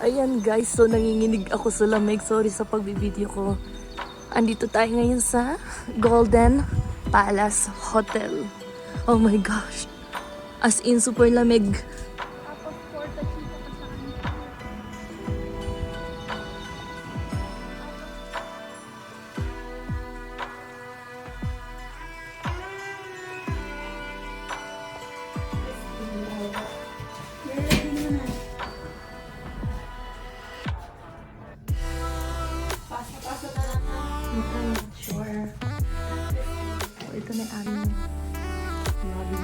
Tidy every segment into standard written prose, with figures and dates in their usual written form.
Ayan guys, so nanginginig ako sa lamig. Sorry sa pagbibideo ko. Andito tayo ngayon sa Golden Palace Hotel. Oh my gosh. As in, super lamig. Sure. Oh, ito na yung aming lobby.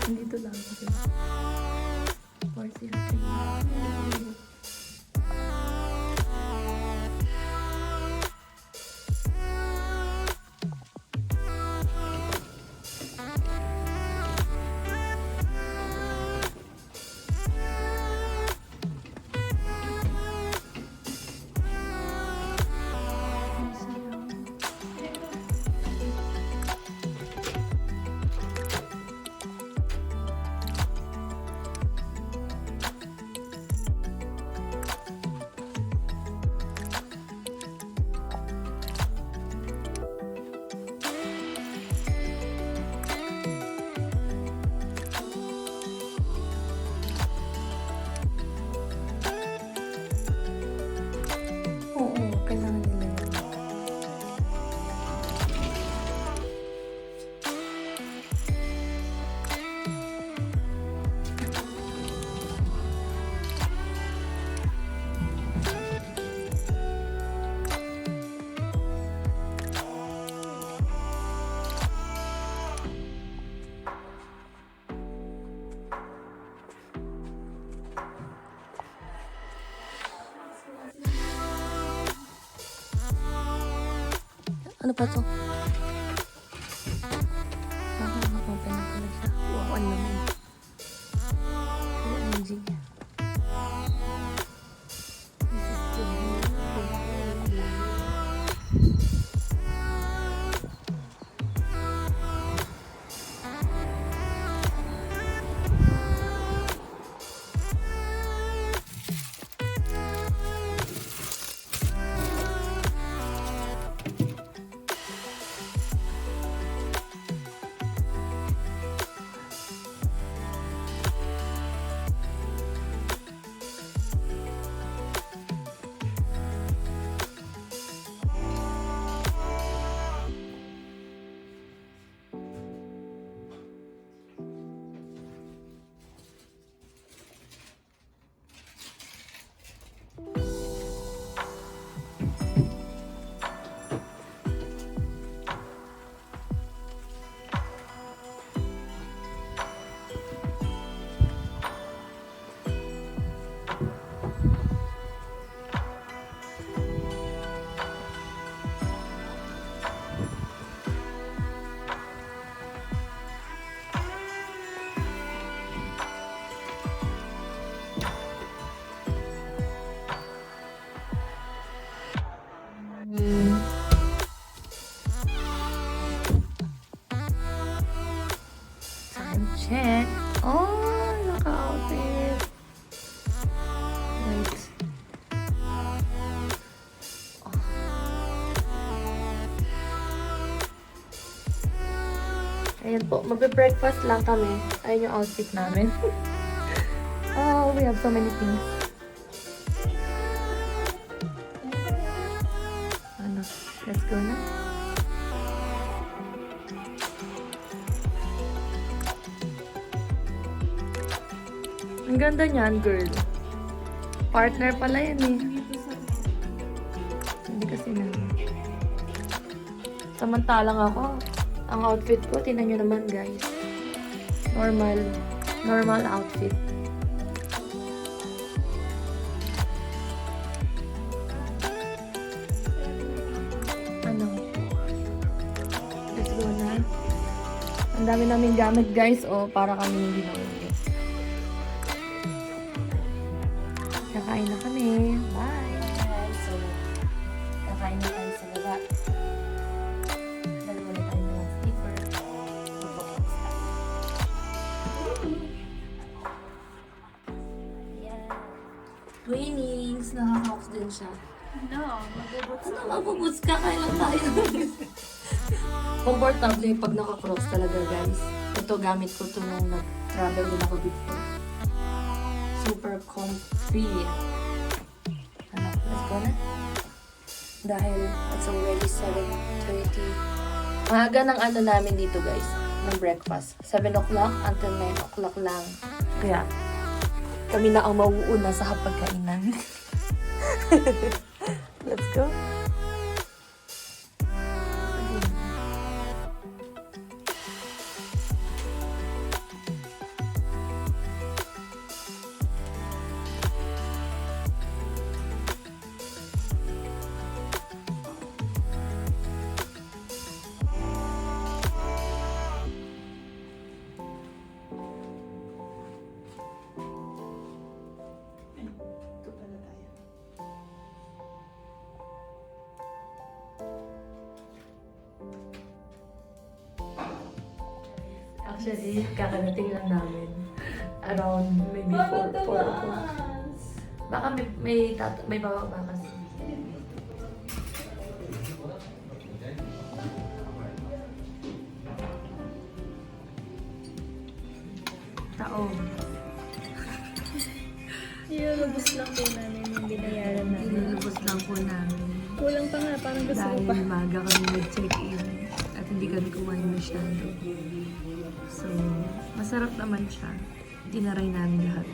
Nandito lang kasi. 403. Oo, kailangan nila yun. Ano pa to? Open na pala siya. Wow, ano naman. OMG. This is the view. Time check. Oh, naka-outfit. Wait. Oh. Ayan po, magbe-breakfast lang kami. Ayan yung outfit namin. Oh, we have so many things. Ano, let's go na. Ang ganda niyan, girl. Partner pala yan eh. Hindi kasi naman. Samantalang ako, ang outfit ko, tingnan nyo naman guys. Normal outfit. Ano? Let's go na. Ang dami namin gamit guys, oh, para kami hindi na ulit. Kakain na kami. Bye! So, kakain na tayo sa baba. Dalawa na tayo ng sleeper. Magpapakos tayo. Yeah. Twinnings, naka-crocs din siya. No, magbubot Ano, mabuboots ka? Kailan tayo? Comfortable pag naka-crocs talaga, guys. Ito, gamit ko to nung nag-travel din ako before. Super comfy. Ano, let's go na? Dahil it's already 7:30. Maaga ng ano namin dito, guys, ng breakfast. 7 o'clock until 9 o'clock lang. Kaya, kami na ang mauuna sa hapagkainan. Let's go. Ito pala tayo. Actually, kakarating lang namin. Around maybe 4 o'clock. Baka may bababa kasi. Tao. Nilulubos lang po namin yung binayaran namin. Inilubos lang po namin. Kulang pa nga, parang gusto ko pa. Dahil maga kami nag-check-in at hindi kami kumain masyado. So, masarap naman siya. Tinaray namin lahat.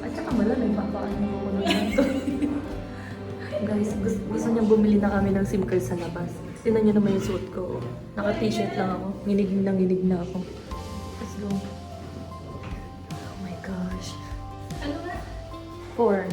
At saka malamig, papaano ko na ito. Guys, gusto niyang bumili na kami ng SIM card sa labas. Tingnan niyo naman yung suot ko. Naka-t-shirt lang ako. Nginig na ako. Let's go. Oh my gosh. Ano nga? 4.